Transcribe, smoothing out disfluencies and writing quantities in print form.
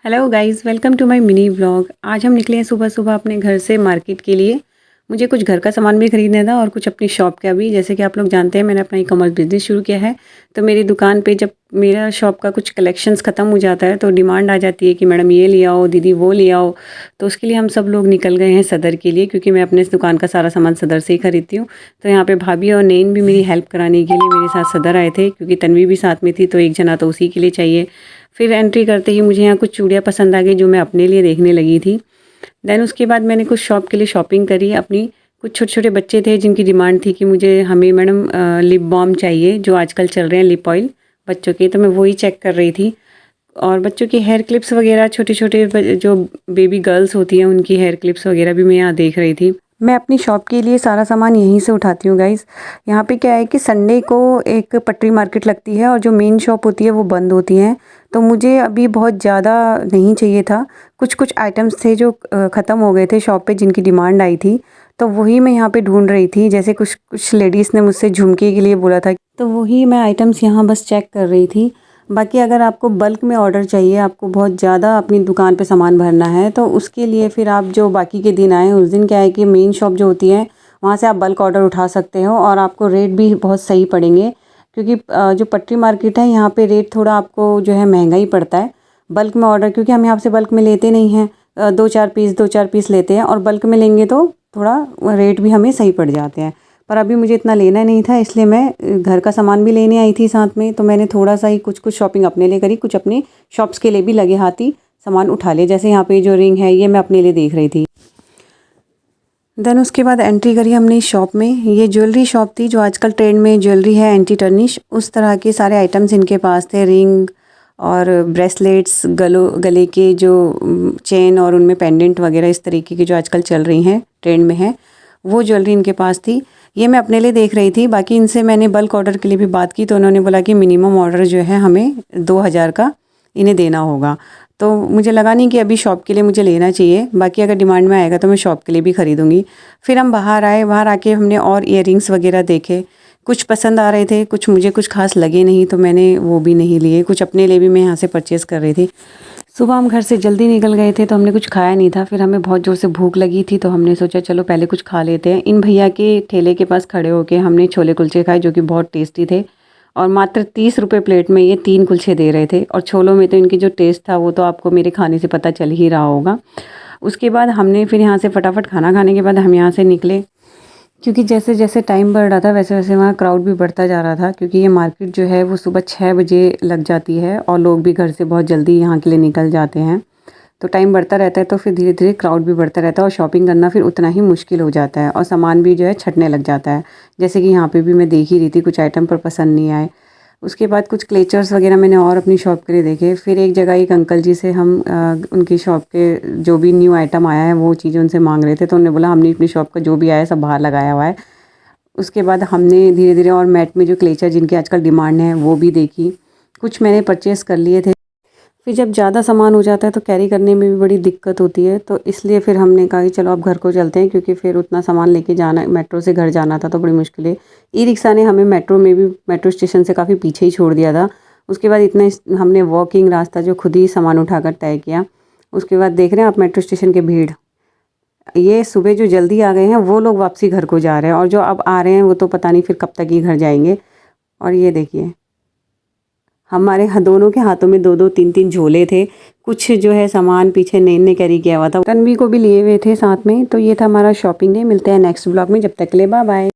Hello guys, welcome to my mini vlog. आज हम निकले हैं सुबह सुबह अपने घर से मार्केट के लिए। मुझे कुछ घर का सामान भी खरीदना था और कुछ अपनी शॉप का भी। जैसे कि आप लोग जानते हैं मैंने अपना ई कॉमर्स बिज़नेस शुरू किया है। तो मेरी दुकान पे जब मेरा शॉप का कुछ कलेक्शंस ख़त्म हो जाता है तो डिमांड आ जाती है कि मैडम ये ले आओ, दीदी वो ले आओ। तो उसके लिए हम सब लोग निकल गए हैं सदर के लिए, क्योंकि मैं अपने इस दुकान का सारा सामान सदर से ही खरीदती हूँ। तो यहाँ पे भाभी और नैन भी मेरी हेल्प कराने के लिए मेरे साथ सदर आए थे, क्योंकि तन्वी भी साथ में थी तो एक जना तो उसी के लिए चाहिए। फिर एंट्री करते ही मुझे यहाँ कुछ चूड़ियाँ पसंद आ गई जो मैं अपने लिए देखने लगी थी। देन उसके बाद मैंने कुछ शॉप के लिए शॉपिंग करी अपनी। कुछ छोटे छोटे बच्चे थे जिनकी डिमांड थी कि मुझे हमें मैडम लिप बाम चाहिए, जो आजकल चल रहे हैं लिप ऑयल बच्चों के। तो मैं वही चेक कर रही थी। और बच्चों की हेयर क्लिप्स वगैरह, छोटे छोटे जो बेबी गर्ल्स होती हैं उनकी हेयर क्लिप्स वगैरह भी मैं यहाँ देख रही थी। मैं अपनी शॉप के लिए सारा सामान यहीं से उठाती हूँ गाइज़। यहाँ पे क्या है कि संडे को एक पटरी मार्केट लगती है और जो मेन शॉप होती है वो बंद होती हैं। तो मुझे अभी बहुत ज़्यादा नहीं चाहिए था। कुछ कुछ आइटम्स थे जो ख़त्म हो गए थे शॉप पे, जिनकी डिमांड आई थी। तो वही मैं यहाँ पे ढूंढ रही थी। जैसे कुछ कुछ लेडीज़ ने मुझसे झुमके के लिए बोला था, तो वही मैं आइटम्स यहाँ बस चेक कर रही थी। बाकी अगर आपको बल्क में ऑर्डर चाहिए, आपको बहुत ज़्यादा अपनी दुकान पे सामान भरना है, तो उसके लिए फिर आप जो बाकी के दिन आएँ, उस दिन क्या है कि मेन शॉप जो होती है वहाँ से आप बल्क ऑर्डर उठा सकते हो और आपको रेट भी बहुत सही पड़ेंगे। क्योंकि जो पटरी मार्केट है यहाँ पे रेट थोड़ा आपको जो है महंगा ही पड़ता है बल्क में ऑर्डर, क्योंकि हम यहाँ से बल्क में लेते नहीं हैं। दो चार पीस लेते हैं और बल्क में लेंगे तो थोड़ा रेट भी हमें सही पड़ जाते हैं। पर अभी मुझे इतना लेना नहीं था, इसलिए मैं घर का सामान भी लेने आई थी साथ में। तो मैंने थोड़ा सा ही कुछ कुछ शॉपिंग अपने लिए करी, कुछ अपने शॉप्स के लिए भी लगे हाथ ही सामान उठा ले। जैसे यहाँ पे जो रिंग है ये मैं अपने लिए देख रही थी। देन उसके बाद एंट्री करी हमने इस शॉप में। ये ज्वेलरी शॉप थी, जो आजकल ट्रेंड में ज्वेलरी है एंटी टर्निश, उस तरह के सारे आइटम्स इनके पास थे। रिंग और ब्रेसलेट्स, गले के जो चेन और उनमें पेंडेंट वगैरह इस तरीके की जो आजकल चल रही हैं, ट्रेंड में है, वो ज्वेलरी इनके पास थी। ये मैं अपने लिए देख रही थी। बाकी इनसे मैंने बल्क ऑर्डर के लिए भी बात की, तो उन्होंने बोला कि मिनिमम ऑर्डर जो है हमें 2000 का इन्हें देना होगा। तो मुझे लगा नहीं कि अभी शॉप के लिए मुझे लेना चाहिए, बाकी अगर डिमांड में आएगा तो मैं शॉप के लिए भी ख़रीदूँगी। फिर हम बाहर आए, बाहर आके हमने और इयररिंग्स वगैरह देखे। कुछ पसंद आ रहे थे, कुछ मुझे कुछ खास लगे नहीं, तो मैंने वो भी नहीं लिए। कुछ अपने लिए भी मैं यहाँ से परचेज़ कर रही थी। सुबह हम घर से जल्दी निकल गए थे तो हमने कुछ खाया नहीं था। फिर हमें बहुत ज़ोर से भूख लगी थी, तो हमने सोचा चलो पहले कुछ खा लेते हैं। इन भैया के ठेले के पास खड़े होके हमने छोले कुलचे खाए, जो कि बहुत टेस्टी थे। और मात्र 30 रुपये प्लेट में ये 3 कुलचे दे रहे थे। और छोलों में तो इनकी जो टेस्ट था वो तो आपको मेरे खाने से पता चल ही रहा होगा। उसके बाद हमने फिर यहाँ से फटाफट खाना खाने के बाद हम यहाँ से निकले, क्योंकि जैसे जैसे टाइम बढ़ रहा था वैसे वैसे वहाँ क्राउड भी बढ़ता जा रहा था। क्योंकि ये मार्केट जो है वो सुबह 6 बजे लग जाती है और लोग भी घर से बहुत जल्दी यहाँ के लिए निकल जाते हैं। तो टाइम बढ़ता रहता है, तो फिर धीरे धीरे क्राउड भी बढ़ता रहता है और शॉपिंग करना फिर उतना ही मुश्किल हो जाता है और सामान भी जो है छटने लग जाता है। जैसे कि यहाँ पे भी मैं देख ही रही थी, कुछ आइटम पर पसंद नहीं आए। उसके बाद कुछ क्लेचर्स वगैरह मैंने और अपनी शॉप के लिए देखे। फिर एक जगह एक अंकल जी से हम उनकी शॉप के जो भी न्यू आइटम आया है वो चीज़ें उनसे मांग रहे थे, तो उन्होंने बोला हमने अपनी शॉप का जो भी आया है सब बाहर लगाया हुआ है। उसके बाद हमने धीरे धीरे और मैट में जो क्लेचर जिनकी आजकल डिमांड है वो भी देखी। कुछ मैंने परचेज़ कर लिए थे। फिर जब ज़्यादा सामान हो जाता है तो कैरी करने में भी बड़ी दिक्कत होती है, तो इसलिए फिर हमने कहा कि चलो अब घर को चलते हैं, क्योंकि फिर उतना सामान लेके जाना, मेट्रो से घर जाना था तो बड़ी मुश्किल है। ई रिक्शा ने हमें मेट्रो में भी, मेट्रो स्टेशन से काफ़ी पीछे ही छोड़ दिया था। उसके बाद इतना हमने वॉकिंग रास्ता जो खुद ही सामान उठाकर तय किया। उसके बाद देख रहे हैं आप मेट्रो स्टेशन की भीड़। ये सुबह जो जल्दी आ गए हैं वो लोग वापसी घर को जा रहे हैं, और जो अब आ रहे हैं वो तो पता नहीं फिर कब तक ही घर जाएंगे। और ये देखिए हमारे दोनों के हाथों में 2-2 3-3 झोले थे। कुछ जो है सामान पीछे नैन ने कैरी किया हुआ था, तन्वी को भी लिए हुए थे साथ में। तो ये था हमारा शॉपिंग डे। मिलते हैं नेक्स्ट ब्लॉग में, जब तक के लिए बाय बाय।